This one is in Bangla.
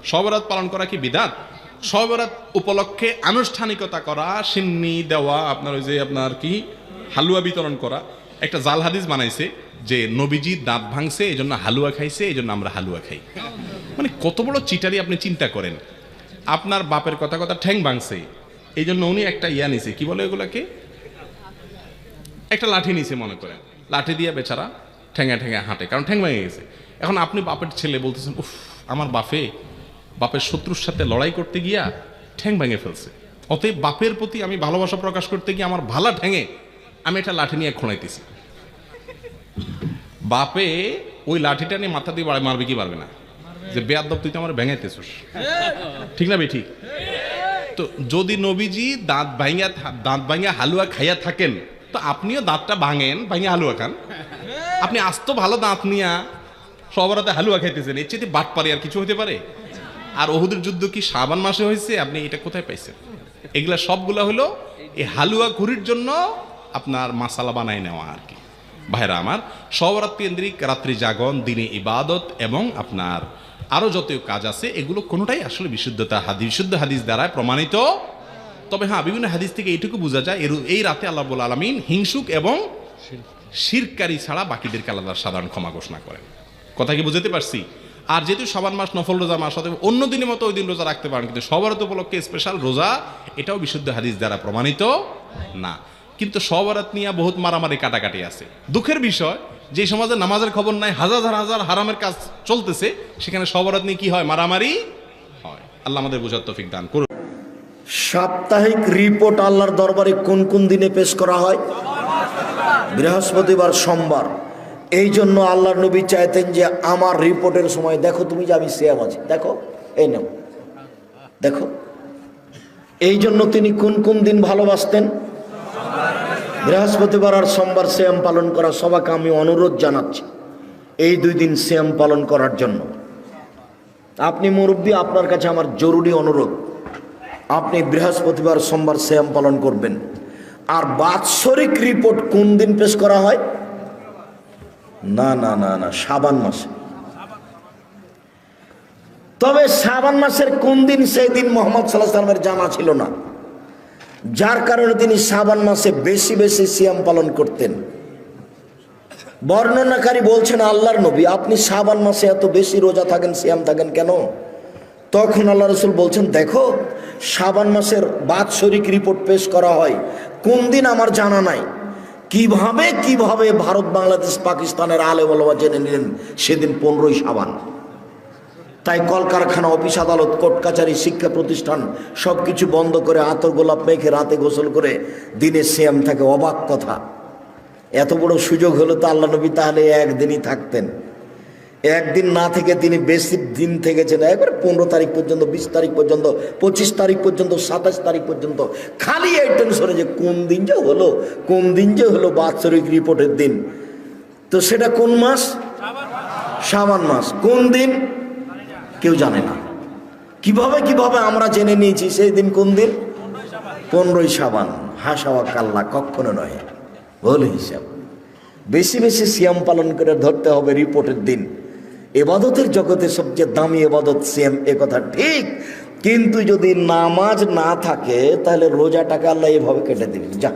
শবে বরাত পালন করা কি বিদআত? শবে বরাত উপলক্ষে আনুষ্ঠানিকতা করা, সিন্নি দেওয়া, আপনার ওই যে আপনার কি হালুয়া বিতরণ করা, একটা জাল হাদিস বানাইছে যে নবীজি দাঁত ভাঙছে এই জন্য হালুয়া খাইছে, এই জন্য আমরা হালুয়া খাই। মানে কত বড় চিটারি আপনি চিন্তা করেন। আপনার বাপের কথা কথা ঠ্যাং ভাঙছে এই জন্য উনি একটা ইয়া নিছে, কি বলে এগুলাকে, একটা লাঠি নিছে মনে করেন, লাঠি দিয়ে বেচারা ঠ্যাঙা ঠ্যাঙা হাঁটে, কারণ ঠ্যাং ভেঙে গেছে। এখন আপনি বাপের ছেলে বলতেছেন, উফ আমার বাপের শত্রুর সাথে লড়াই করতে গিয়া ঠ্যাং ভেঙে ফেলছে, অতএব বাপের প্রতি আমি ভালোবাসা প্রকাশ করতে গিয়ে আমার ভালা ঠ্যাঙে আমি একটা লাঠি নিয়ে খোঁড়াইতেছি। বাপে ওই লাঠিটা নিয়ে মাথা দিয়ে মারবে কি পারবে না, যে বেয়াদব তুই তো আমার ভেঙাইতেছিস, ঠিক না বে ঠিক? তো যদি নবীজি দাঁত ভাঙিয়া হালুয়া খাইয়া থাকেন, তো আপনিও দাঁতটা ভাঙেন, ভাঙিয়া হালুয়া খান। আপনি আস্ত ভালো দাঁত নিয়া সবার হাতে হালুয়া খাইতেছেন, এর চেয়ে বাটপারি আর কিছু হতে পারে? আর ওহুদের যুদ্ধ কি শাবান মাসে হয়েছে? আপনি এটা কোথায় পাইছেন? এগুলা সবগুলা হলো এই হালুয়া ঘুরির জন্য আপনার মাসালা বানায় নেওয়া আর কি। ভাইরা আমার, শবে কেন্দ্রিক রাত্রি জাগরণ, দিনে ইবাদত এবং আপনার আরো যত কাজ আছে, এগুলো কোনোটাই আসলে বিশুদ্ধ হাদিস দ্বারা প্রমাণিত। তবে হ্যাঁ, বিভিন্ন হাদিস থেকে এইটুকু বোঝা যায় এই রাতে আল্লাহ রাব্বুল আলামিন হিংসুক এবং শিরকারী ছাড়া বাকিদেরকে আল্লাহ সাধারণ ক্ষমা ঘোষণা করেন। কথা কি বুঝতে পারছি? আর যেহেতু শাবান মাস নফল রোজা মাস, অতএব অন্য দিনের মতো ওই দিন রোজা রাখতে পারেন, কিন্তু শবে বরাত উপলক্ষে স্পেশাল রোজা, এটাও বিশুদ্ধ হাদিস দ্বারা প্রমাণিত না। কিন্তু শবে বরাত নিয়ে বহুত মারামারি কাটাকাটি আছে। দুঃখের বিষয়, যে সমাজে নামাজের খবর নাই, হাজার হাজার হারামের কাজ চলতেছে, সেখানে শবে বরাত নিয়ে কি হয়? মারামারি হয়। আল্লাহ আমাদের বোঝার তৌফিক দান করুন। সাপ্তাহিক রিপোর্ট আল্লাহর দরবারে কোন কোন দিনে পেশ করা হয়? বৃহস্পতিবার, সোমবার। এই জন্য আল্লাহর নবী চাইতেন যে আমার রিপোর্টের সময় দেখো তুমি যে আমি সিয়াম আছি, দেখো এই নাও দেখো। এই জন্য তিনি কোন কোন দিন ভালোবাসতেন? বৃহস্পতিবার আর সোমবার সিয়াম পালন করা। সবাইকে আমি অনুরোধ জানাচ্ছি এই দুই দিন সিয়াম পালন করার জন্য। আপনি মুরব্বী, আপনার কাছে আমার জরুরি অনুরোধ, আপনি বৃহস্পতিবার সোমবার সিয়াম পালন করবেন। আর বাৎসরিক রিপোর্ট কোন দিন পেশ করা হয়? না না না না, শাবান মাসে। তবে শাবান মাসের কোন দিন, সেই দিন মুহাম্মদ সাল্লাল্লাহু আলাইহি ওয়াসাল্লামের জানা ছিল না, যার কারণে তিনি শাবান মাসে বেশি বেশি সিয়াম পালন করতেন। বর্ণনাকারী বলছেন, আল্লাহর নবী আপনি শাবান মাসে এত বেশি রোজা থাকেন, সিয়াম থাকেন কেন? তখন আল্লাহ রাসূল বলছেন, দেখো শাবান মাসের বাৎসরিক রিপোর্ট পেশ করা হয়, কোন দিন আমার জানা নাই। কিভাবে ভারত, বাংলাদেশ, পাকিস্তানের আলেম ওলামা জেনে নিলেন সেদিন 15ই শাবান। তাই কলকারখানা, অফিস আদালত, কোর্ট কাছারি, শিক্ষা প্রতিষ্ঠান সবকিছু বন্ধ করে আতর গোলাপ মেখে রাতে গোসল করে দিনে সিয়াম থাকে। অবাক কথা, এত বড় সুযোগ হলো তো আল্লাহ নবী তাহলে একদিনই থাকতেন। একদিন না থেকে তিনি বেশি দিন থেকেছেন, একবারে 15 তারিখ পর্যন্ত, 20 তারিখ পর্যন্ত, 25 তারিখ পর্যন্ত, 27 তারিখ পর্যন্ত। খালি এই টেনশনে যে কোন দিন যে হলো বাৎসরিক রিপোর্টের দিন। তো সেটা কোন মাস? শাবান মাস। কোন দিন কেউ জানে না। কিভাবে আমরা জেনে নিয়েছি সেই দিন কোন দিন? 15ই শাবান। হাসাওয়া কাল্লা, কখনো নয়, ভুল হিসাব। বেশি বেশি সিয়াম পালন করে ধরতে হবে রিপোর্টের দিন। এবাদতের জগতে সবচেয়ে দামি এবাদত সিয়াম, এ কথা ঠিক। কিন্তু যদি নামাজ না থাকে তাহলে রোজাটাকে আল্লাহ এভাবে কেটে দিবেন। যা